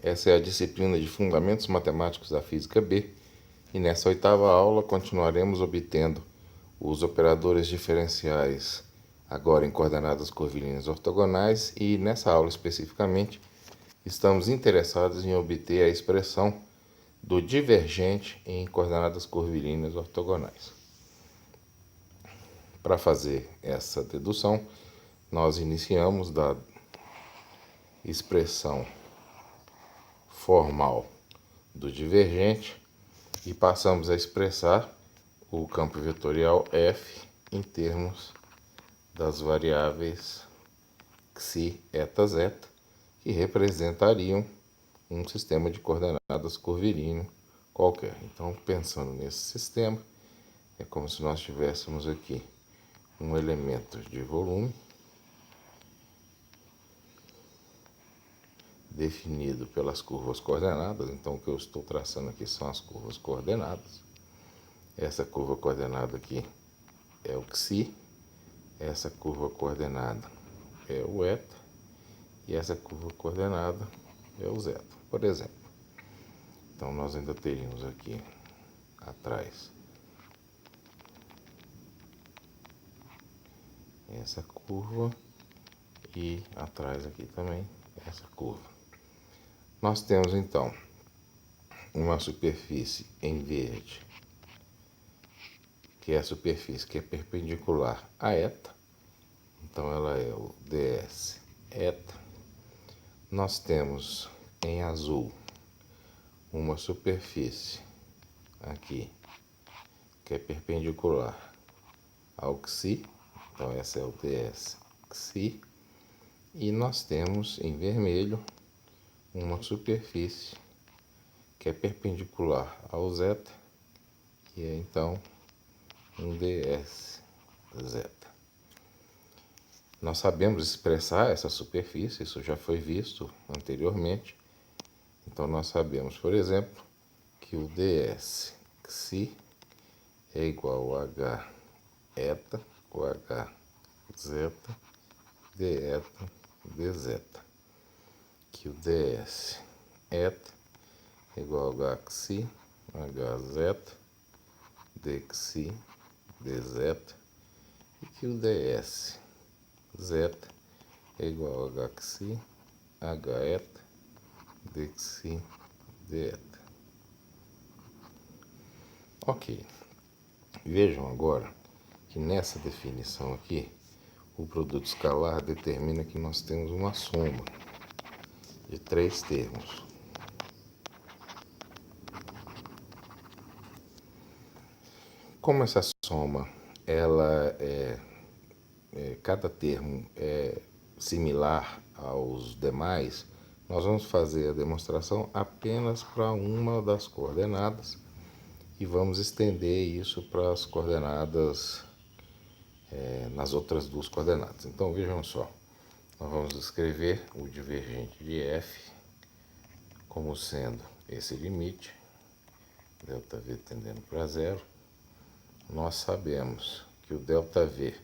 Essa é a disciplina de Fundamentos Matemáticos da Física B, e nessa oitava aula continuaremos obtendo os operadores diferenciais, agora em coordenadas curvilíneas ortogonais, e nessa aula especificamente estamos interessados em obter a expressão do divergente em coordenadas curvilíneas ortogonais. Para fazer essa dedução, nós iniciamos da expressão formal do divergente e passamos a expressar o campo vetorial f em termos das variáveis xi, eta, zeta, que representariam um sistema de coordenadas curvilíneo qualquer. Então, pensando nesse sistema, é como se nós tivéssemos aqui um elemento de volume definido pelas curvas coordenadas. Então, o que eu estou traçando aqui são as curvas coordenadas. Essa curva coordenada aqui é o xi, essa curva coordenada é o eta e essa curva coordenada é o zeta, por exemplo. Então, nós ainda teríamos aqui atrás essa curva e atrás aqui também essa curva. Nós temos então uma superfície em verde, que é a superfície que é perpendicular a eta, então ela é o ds eta. Nós temos em azul uma superfície aqui que é perpendicular ao xi, então essa é o ds xi, e nós temos em vermelho uma superfície que é perpendicular ao zeta, que é então um ds zeta. Nós sabemos expressar essa superfície, isso já foi visto anteriormente. Então nós sabemos, por exemplo, que o ds xi é igual a h eta, ou h zeta, d eta, d zeta. Que o ds eta é igual a h xi, h zeta, d xi, d zeta. E que o ds zeta é igual a h xi, h eta, d xi, d eta. Ok. Vejam agora que nessa definição aqui, o produto escalar determina que nós temos uma soma de três termos. Como essa soma, cada termo é similar aos demais, nós vamos fazer a demonstração apenas para uma das coordenadas e vamos estender isso para as coordenadas, nas outras duas coordenadas. Então vejam só, nós vamos escrever o divergente de f como sendo esse limite, ΔV tendendo para zero. Nós sabemos que o ΔV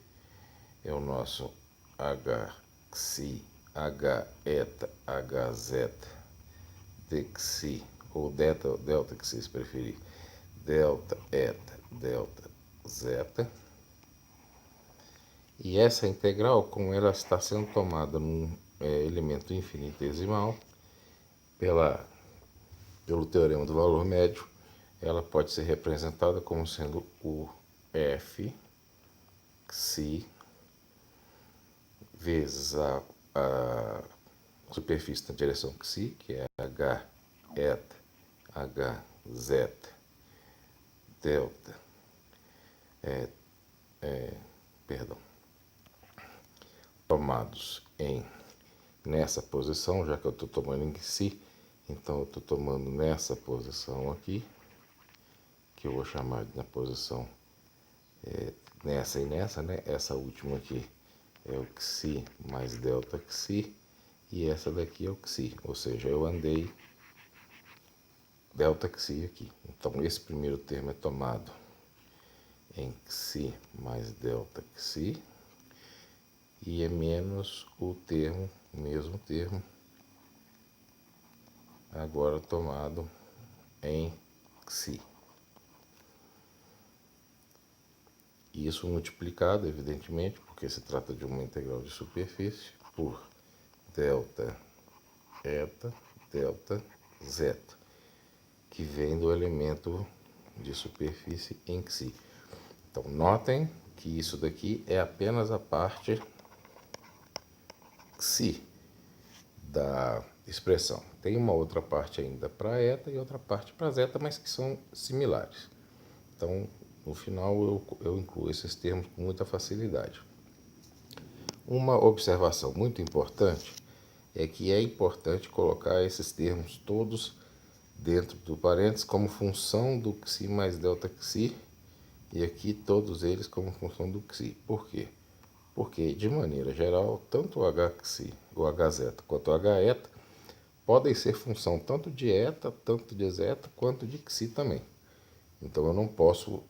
é o nosso h xi, h eta, h zeta, d xi, ou delta xi se preferir, delta eta, delta zeta. E essa integral, como ela está sendo tomada num elemento infinitesimal, pelo teorema do valor médio, ela pode ser representada como sendo o f xi vezes a superfície na direção xi, que é h eta, h zeta, delta, tomados nessa posição, já que eu estou tomando em si, então eu estou tomando nessa posição aqui, que eu vou chamar de na posição nessa e nessa, né? Essa última aqui é o xi mais delta xi, e essa daqui é o xi, ou seja, eu andei delta xi aqui. Então esse primeiro termo é tomado em xi mais delta xi, e é menos o mesmo termo agora tomado em xi. Isso multiplicado, evidentemente, porque se trata de uma integral de superfície, por delta eta, delta zeta, que vem do elemento de superfície em xi. Então, notem que isso daqui é apenas a parte xi da expressão. Tem uma outra parte ainda para eta e outra parte para zeta, mas que são similares. Então, no final, eu incluo esses termos com muita facilidade. Uma observação muito importante é que é importante colocar esses termos todos dentro do parênteses como função do xi mais delta xi, e aqui todos eles como função do xi. Por quê? Porque, de maneira geral, tanto o hxi, o hzeta, quanto o heta podem ser função tanto de eta, tanto de zeta, quanto de xi também. Então, eu não posso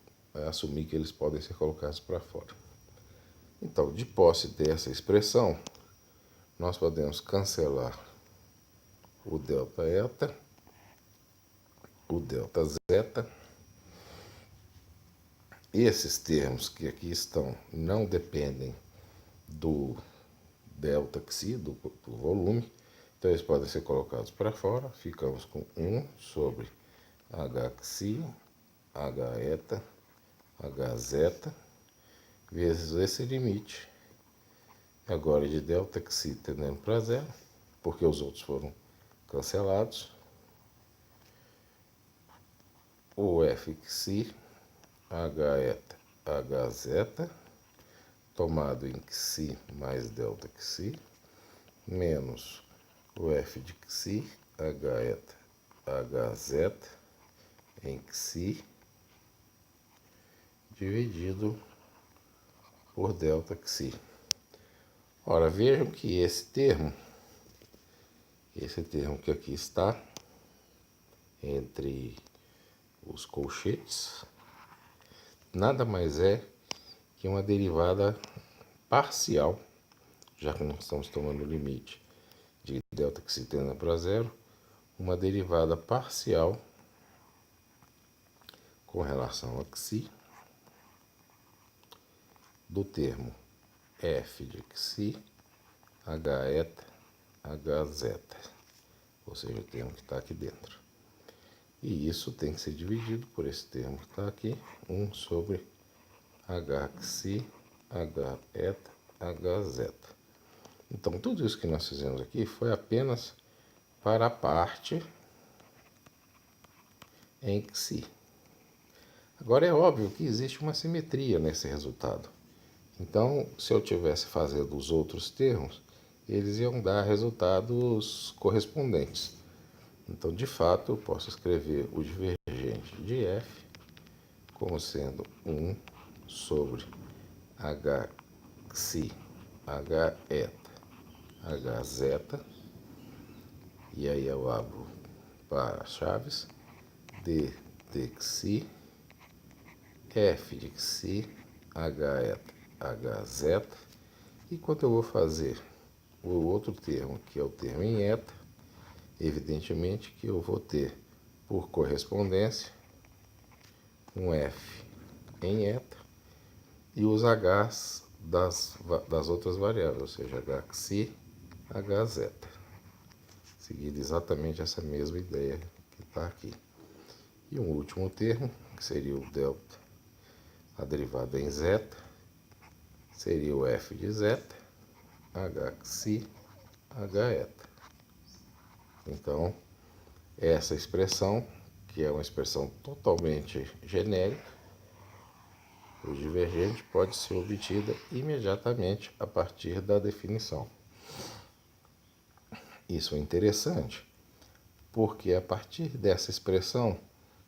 assumir que eles podem ser colocados para fora. Então, de posse dessa expressão, nós podemos cancelar o delta eta, o delta zeta. Esses termos que aqui estão não dependem do delta xi, do volume, então eles podem ser colocados para fora. Ficamos com 1 sobre hxi, heta, hzeta, vezes esse limite, agora de delta xi tendendo para zero, porque os outros foram cancelados, o fxi, heta, hzeta, tomado em xi mais delta xi, menos o f de xi, heta, hzeta, em xi, dividido por delta xi. Ora, vejam que esse termo que aqui está entre os colchetes, nada mais é que uma derivada parcial, já que nós estamos tomando o limite de delta xi tendendo para zero, uma derivada parcial com relação a xi do termo f de xi, heta, hzeta, ou seja, o termo que está aqui dentro. E isso tem que ser dividido por esse termo que está aqui, 1 sobre hxi, heta, hzeta. Então, tudo isso que nós fizemos aqui foi apenas para a parte em xi. Agora, é óbvio que existe uma simetria nesse resultado. Então, se eu tivesse fazendo os outros termos, eles iam dar resultados correspondentes. Então, de fato, eu posso escrever o divergente de f como sendo 1 sobre hxi, heta, hzeta, e aí eu abro para chaves, d de xi, f de xi, heta, hzeta, e quando eu vou fazer o outro termo, que é o termo em eta, evidentemente que eu vou ter, por correspondência, um f em eta e os h's das outras variáveis, ou seja, hxi, hzeta. Seguindo exatamente essa mesma ideia que está aqui. E um último termo, que seria o delta, a derivada em zeta, seria o f de zeta, hxi, heta. Então, essa expressão, que é uma expressão totalmente genérica, o divergente pode ser obtida imediatamente a partir da definição. Isso é interessante, porque a partir dessa expressão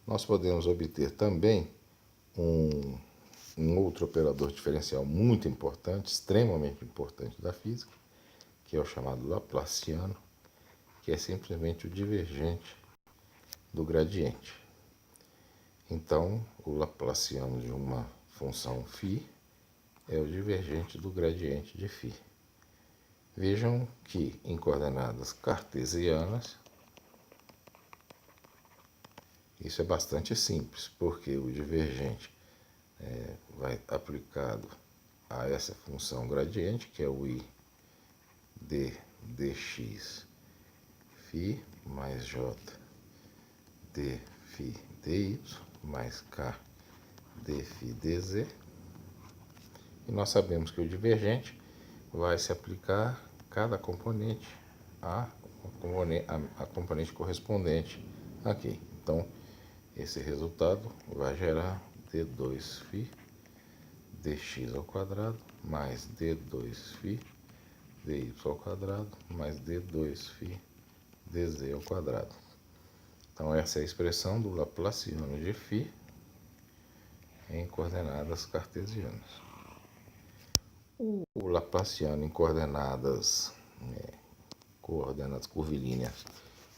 nós podemos obter também um outro operador diferencial muito importante, extremamente importante da física, que é o chamado Laplaciano, que é simplesmente o divergente do gradiente. Então, o Laplaciano de uma função φ é o divergente do gradiente de φ. Vejam que em coordenadas cartesianas, Isso é bastante simples, porque o divergente vai aplicado a essa função gradiente, que é o I d dx φ mais j d φ dy mais k d φ dz. E nós sabemos que o divergente vai se aplicar cada componente a componente correspondente aqui. Então, esse resultado vai gerar d2φ dx ao quadrado mais d2φ dy ao quadrado mais d2φ dz ao quadrado. Então, essa é a expressão do Laplaciano de φ em coordenadas cartesianas. O Laplaciano em coordenadas curvilíneas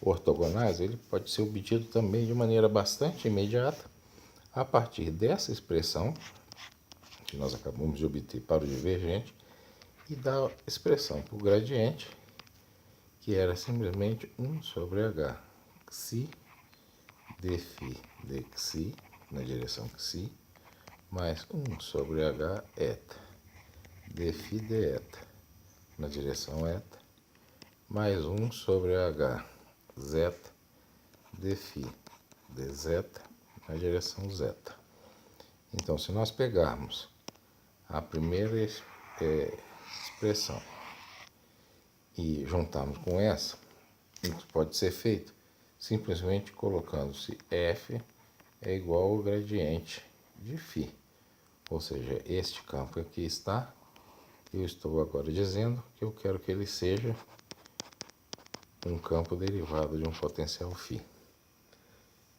ortogonais, ele pode ser obtido também de maneira bastante imediata a partir dessa expressão que nós acabamos de obter para o divergente e da expressão para o gradiente, que era simplesmente 1 sobre h xi dφ dxi na direção xi mais 1 sobre h eta dφ deta na direção eta mais 1 sobre h zeta dφ dzeta na direção zeta. Então, se nós pegarmos a primeira expressão e juntarmos com essa, isso pode ser feito simplesmente colocando-se f é igual ao gradiente de φ. Ou seja, este campo aqui está, eu estou agora dizendo que eu quero que ele seja um campo derivado de um potencial φ.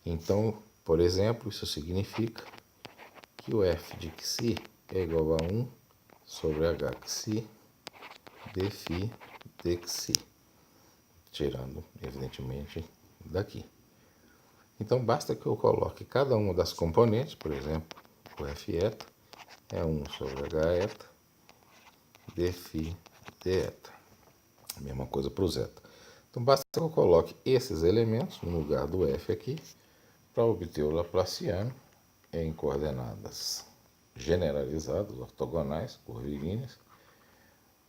Então, por exemplo, isso significa que o f de xi é igual a 1 sobre h xi dφ dxi, tirando, evidentemente, daqui. Então, basta que eu coloque cada uma das componentes, por exemplo, o f eta é 1 sobre h eta dφ deta. A mesma coisa para o zeta. Então, basta que eu coloque esses elementos no lugar do f aqui para obter o Laplaciano em coordenadas generalizadas, ortogonais, curvilíneas,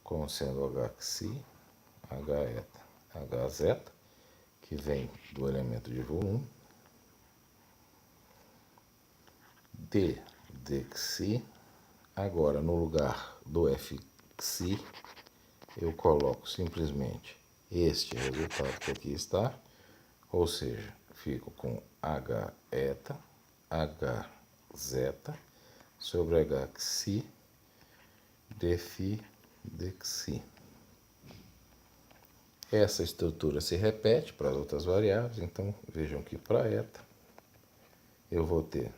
como sendo h xi, h eta, h zeta, que vem do elemento de volume, d dxi. Agora, no lugar do f xi, eu coloco simplesmente este resultado que aqui está, ou seja, fico com h eta, h zeta sobre h xi dφ dxi. Essa estrutura se repete para as outras variáveis, então vejam que para eta eu vou ter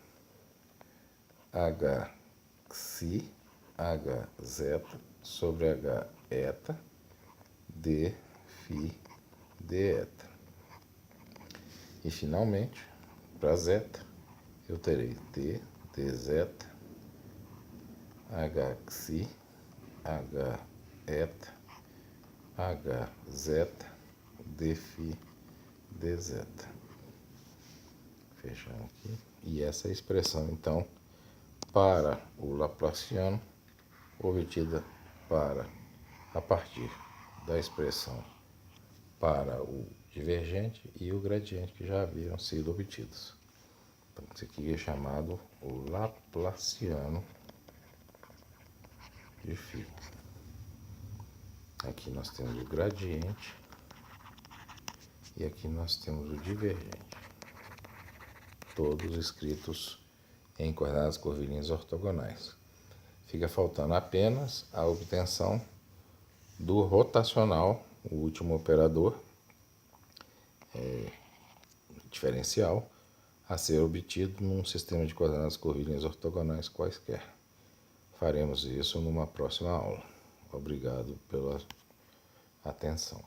h xi, h zeta sobre h eta dφ deta. E finalmente, para zeta, eu terei d dzeta, h xi, h eta, h zeta dφ dzeta. Fechando aqui. E essa é a expressão, então, para o Laplaciano, obtida a partir da expressão para o divergente e o gradiente que já haviam sido obtidos. Então, isso aqui é chamado o Laplaciano de φ. Aqui nós temos o gradiente e aqui nós temos o divergente. Todos escritos em coordenadas curvilíneas ortogonais. Fica faltando apenas a obtenção do rotacional, o último operador diferencial, a ser obtido num sistema de coordenadas curvilíneas ortogonais quaisquer. Faremos isso numa próxima aula. Obrigado pela atenção.